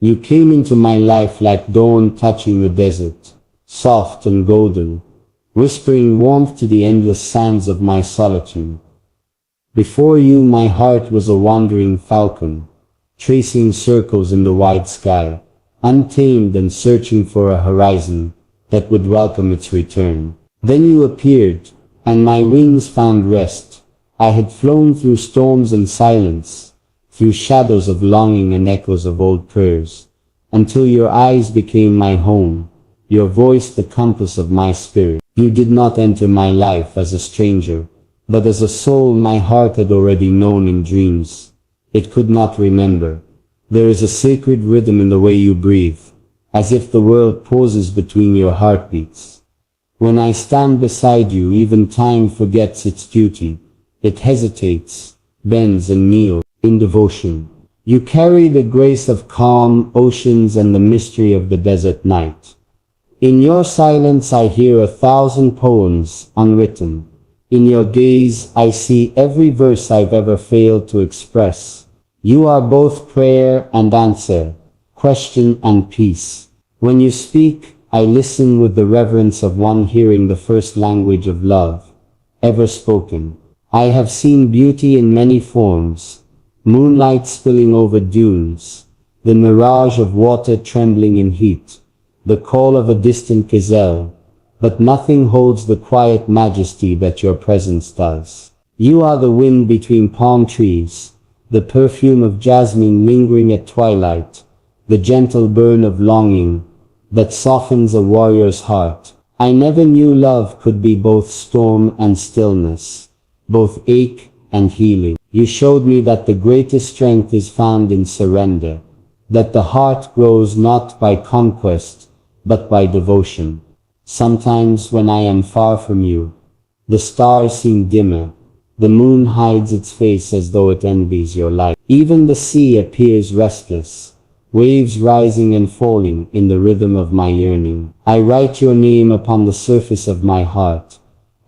You came into my life like dawn touching the desert, soft and golden, whispering warmth to the endless sands of my solitude. Before you my heart was a wandering falcon, tracing circles in the wide sky, untamed and searching for a horizon that would welcome its return. Then you appeared, and my wings found rest. I had flown through storms and silence, through shadows of longing and echoes of old prayers, until your eyes became my home, your voice the compass of my spirit. You did not enter my life as a stranger, but as a soul my heart had already known in dreams. It could not remember. There is a sacred rhythm in the way you breathe, as if the world pauses between your heartbeats. When I stand beside you, even time forgets its duty. It hesitates, bends and kneels in devotion. You carry the grace of calm oceans and the mystery of the desert night. In your silence I hear 1,000 poems unwritten. In your gaze I see every verse I've ever failed to express. You are both prayer and answer, question and peace. When you speak, I listen with the reverence of one hearing the first language of love ever spoken. I have seen beauty in many forms, moonlight spilling over dunes, the mirage of water trembling in heat, the call of a distant gazelle, but nothing holds the quiet majesty that your presence does. You are the wind between palm trees, the perfume of jasmine lingering at twilight, the gentle burn of longing that softens a warrior's heart. I never knew love could be both storm and stillness, both ache and healing. You showed me that the greatest strength is found in surrender, that the heart grows not by conquest, but by devotion. Sometimes when I am far from you, the stars seem dimmer, the moon hides its face as though it envies your light. Even the sea appears restless, waves rising and falling in the rhythm of my yearning. I write your name upon the surface of my heart,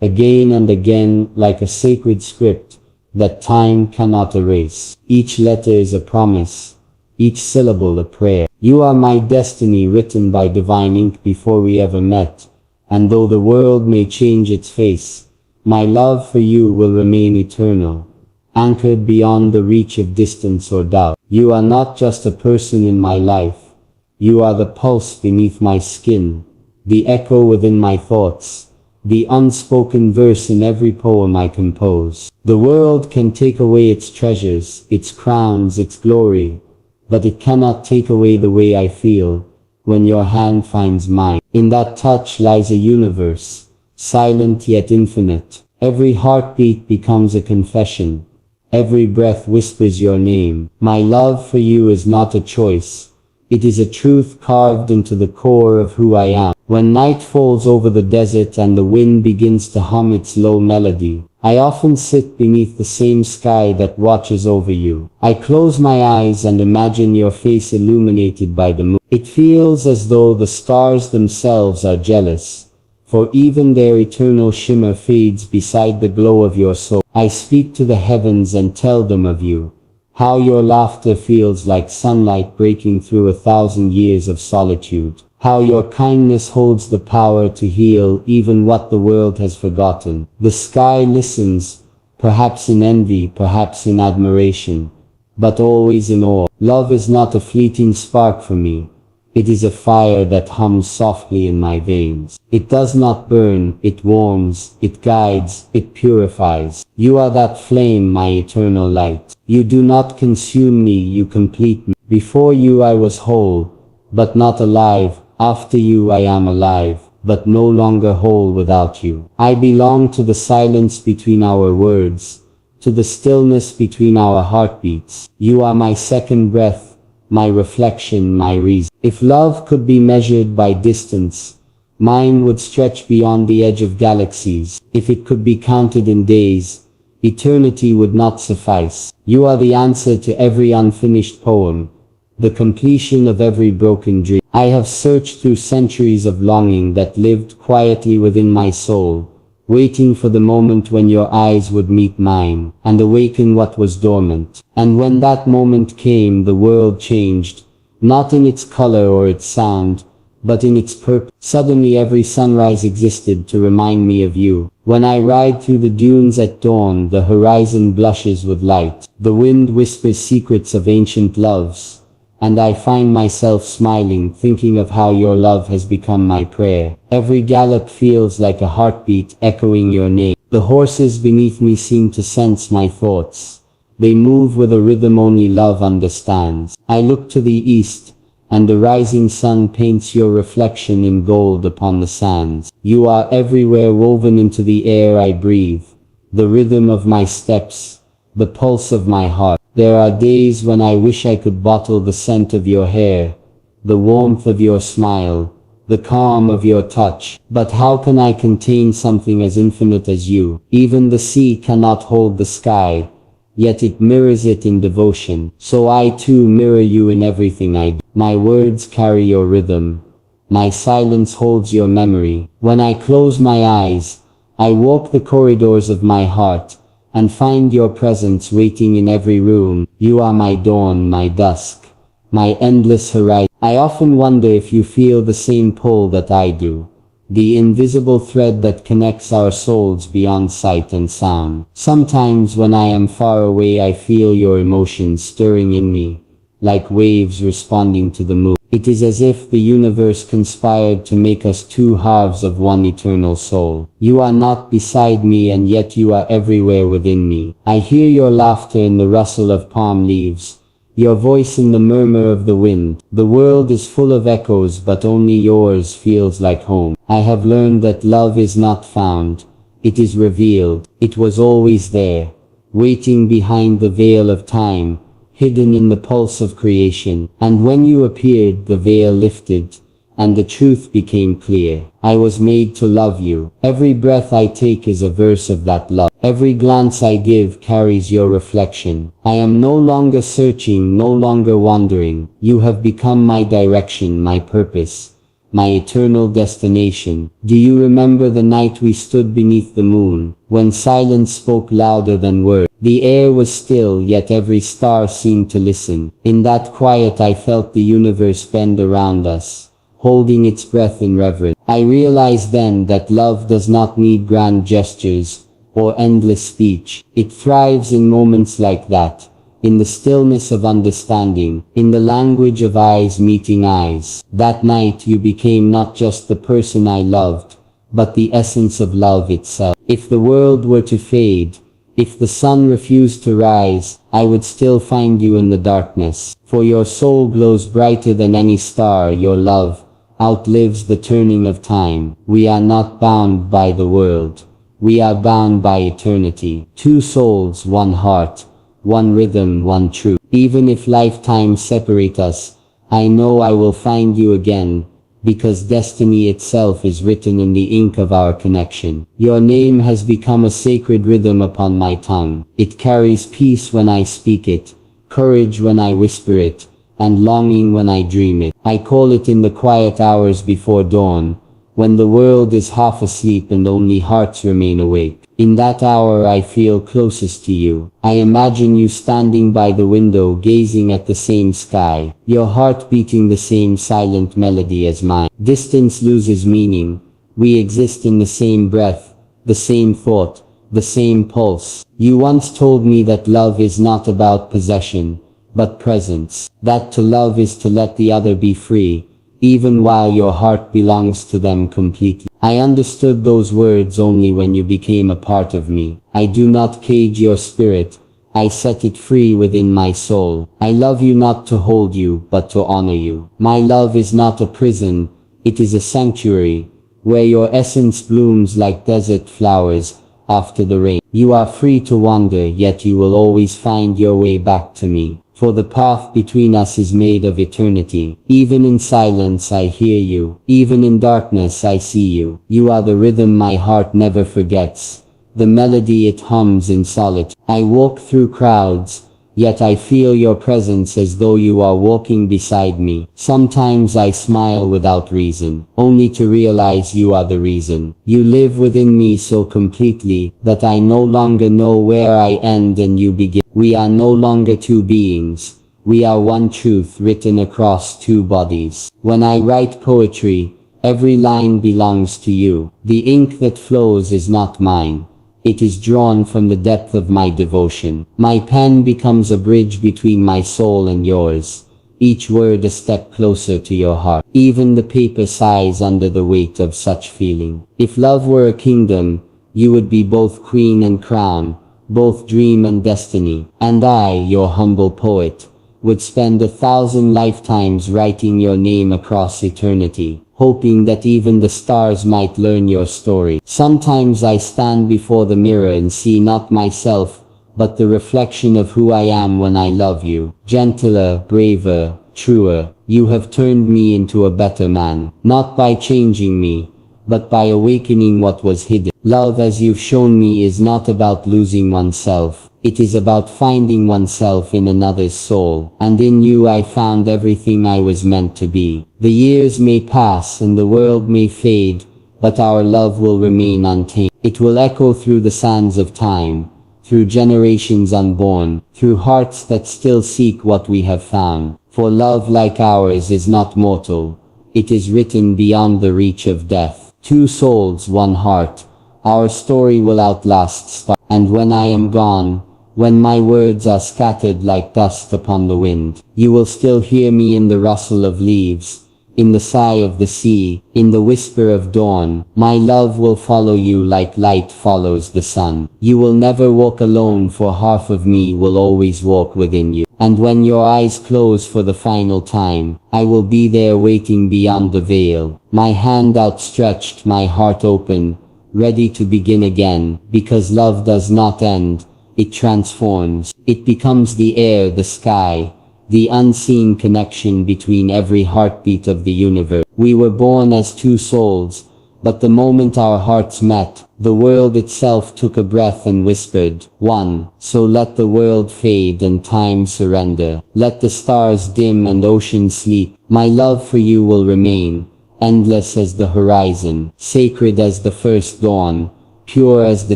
again and again like a sacred script that time cannot erase. Each letter is a promise, each syllable a prayer. You are my destiny written by divine ink before we ever met, and though the world may change its face, my love for you will remain eternal, anchored beyond the reach of distance or doubt. You are not just a person in my life, you are the pulse beneath my skin, the echo within my thoughts, the unspoken verse in every poem I compose. The world can take away its treasures, its crowns, its glory, but it cannot take away the way I feel when your hand finds mine. In that touch lies a universe, silent yet infinite. Every heartbeat becomes a confession. Every breath whispers your name. My love for you is not a choice. It is a truth carved into the core of who I am. When night falls over the desert and the wind begins to hum its low melody, I often sit beneath the same sky that watches over you. I close my eyes and imagine your face illuminated by the moon. It feels as though the stars themselves are jealous, for even their eternal shimmer fades beside the glow of your soul. I speak to the heavens and tell them of you, how your laughter feels like sunlight breaking through 1,000 years of solitude, how your kindness holds the power to heal even what the world has forgotten. The sky listens, perhaps in envy, perhaps in admiration, but always in awe. Love is not a fleeting spark for me. It is a fire that hums softly in my veins. It does not burn, it warms, it guides, it purifies. You are that flame, my eternal light. You do not consume me, you complete me. Before you I was whole, but not alive. After you I am alive, but no longer whole without you. I belong to the silence between our words, to the stillness between our heartbeats. You are my second breath, my reflection, my reason. If love could be measured by distance, mine would stretch beyond the edge of galaxies. If it could be counted in days, eternity would not suffice. You are the answer to every unfinished poem, the completion of every broken dream. I have searched through centuries of longing that lived quietly within my soul, waiting for the moment when your eyes would meet mine and awaken what was dormant. And when that moment came, the world changed. not in its color or its sound, but in its purpose. Suddenly every sunrise existed to remind me of you. When I ride through the dunes at dawn, the horizon blushes with light. The wind whispers secrets of ancient loves, and I find myself smiling, thinking of how your love has become my prayer. Every gallop feels like a heartbeat echoing your name. The horses beneath me seem to sense my thoughts. They move with a rhythm only love understands. I look to the east, and the rising sun paints your reflection in gold upon the sands. You are everywhere, woven into the air I breathe, the rhythm of my steps, the pulse of my heart. There are days when I wish I could bottle the scent of your hair, the warmth of your smile, the calm of your touch. But how can I contain something as infinite as you? Even the sea cannot hold the sky, yet it mirrors it in devotion. So I too mirror you in everything I do. My words carry your rhythm. My silence holds your memory. When I close my eyes, I walk the corridors of my heart, and find your presence waiting in every room. You are my dawn, my dusk, my endless horizon. I often wonder if you feel the same pull that I do, the invisible thread that connects our souls beyond sight and sound. Sometimes when I am far away, I feel your emotions stirring in me, like waves responding to the moon. It is as if the universe conspired to make us two halves of one eternal soul. You are not beside me, and yet you are everywhere within me. I hear your laughter in the rustle of palm leaves, your voice in the murmur of the wind. The world is full of echoes, but only yours feels like home. I have learned that love is not found, it is revealed. It was always there, waiting behind the veil of time, hidden in the pulse of creation. And when you appeared, the veil lifted, and the truth became clear. I was made to love you. Every breath I take is a verse of that love. Every glance I give carries your reflection. I am no longer searching, no longer wandering. You have become my direction, my purpose, my eternal destination. Do you remember the night we stood beneath the moon, when silence spoke louder than words? The air was still, yet every star seemed to listen. In that quiet I felt the universe bend around us, holding its breath in reverence. I realized then that love does not need grand gestures or endless speech. It thrives in moments like that, in the stillness of understanding, in the language of eyes meeting eyes. That night you became not just the person I loved, but the essence of love itself. If the world were to fade, if the sun refused to rise, I would still find you in the darkness. For your soul glows brighter than any star. Your love outlives the turning of time. We are not bound by the world. We are bound by eternity. Two souls, one heart, one rhythm, one truth. Even if lifetimes separate us, I know I will find you again, because destiny itself is written in the ink of our connection. Your name has become a sacred rhythm upon my tongue. It carries peace when I speak it, courage when I whisper it, and longing when I dream it. I call it in the quiet hours before dawn, when the world is half asleep and only hearts remain awake. In that hour I feel closest to you. I imagine you standing by the window, gazing at the same sky, your heart beating the same silent melody as mine. Distance loses meaning. We exist in the same breath, the same thought, the same pulse. You once told me that love is not about possession, but presence. That to love is to let the other be free, even while your heart belongs to them completely. I understood those words only when you became a part of me. I do not cage your spirit, I set it free within my soul. I love you not to hold you, but to honor you. My love is not a prison, it is a sanctuary, where your essence blooms like desert flowers after the rain. You are free to wander, yet you will always find your way back to me. For the path between us is made of eternity. Even in silence I hear you. Even in darkness I see you. You are the rhythm my heart never forgets, the melody it hums in solitude. I walk through crowds, yet I feel your presence as though you are walking beside me. Sometimes I smile without reason, only to realize you are the reason. You live within me so completely that I no longer know where I end and you begin. We are no longer two beings. We are one truth written across two bodies. When I write poetry, every line belongs to you. The ink that flows is not mine. It is drawn from the depth of my devotion. My pen becomes a bridge between my soul and yours. Each word a step closer to your heart. Even the paper sighs under the weight of such feeling. If love were a kingdom, you would be both queen and crown, both dream and destiny. And I, your humble poet, would spend 1,000 lifetimes writing your name across eternity, hoping that even the stars might learn your story. Sometimes I stand before the mirror and see not myself, but the reflection of who I am when I love you. Gentler, braver, truer, you have turned me into a better man, not by changing me, but by awakening what was hidden. Love, as you've shown me, is not about losing oneself. It is about finding oneself in another's soul. And in you I found everything I was meant to be. The years may pass and the world may fade, but our love will remain untamed. It will echo through the sands of time, through generations unborn, through hearts that still seek what we have found. For love like ours is not mortal. It is written beyond the reach of death. Two souls, one heart. Our story will outlast stars. And when I am gone, when my words are scattered like dust upon the wind, you will still hear me in the rustle of leaves, in the sigh of the sea, in the whisper of dawn. My love will follow you like light follows the sun. You will never walk alone, for half of me will always walk within you. And when your eyes close for the final time, I will be there waiting beyond the veil, my hand outstretched, my heart open, ready to begin again, because love does not end. It transforms. It becomes the air, the sky, the unseen connection between every heartbeat of the universe. We were born as two souls, but the moment our hearts met, the world itself took a breath and whispered, one. So let the world fade and time surrender. Let the stars dim and oceans sleep. My love for you will remain, endless as the horizon, sacred as the first dawn, pure as the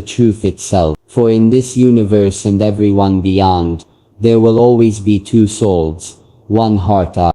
truth itself. For in this universe and everyone beyond, there will always be two souls, one heart.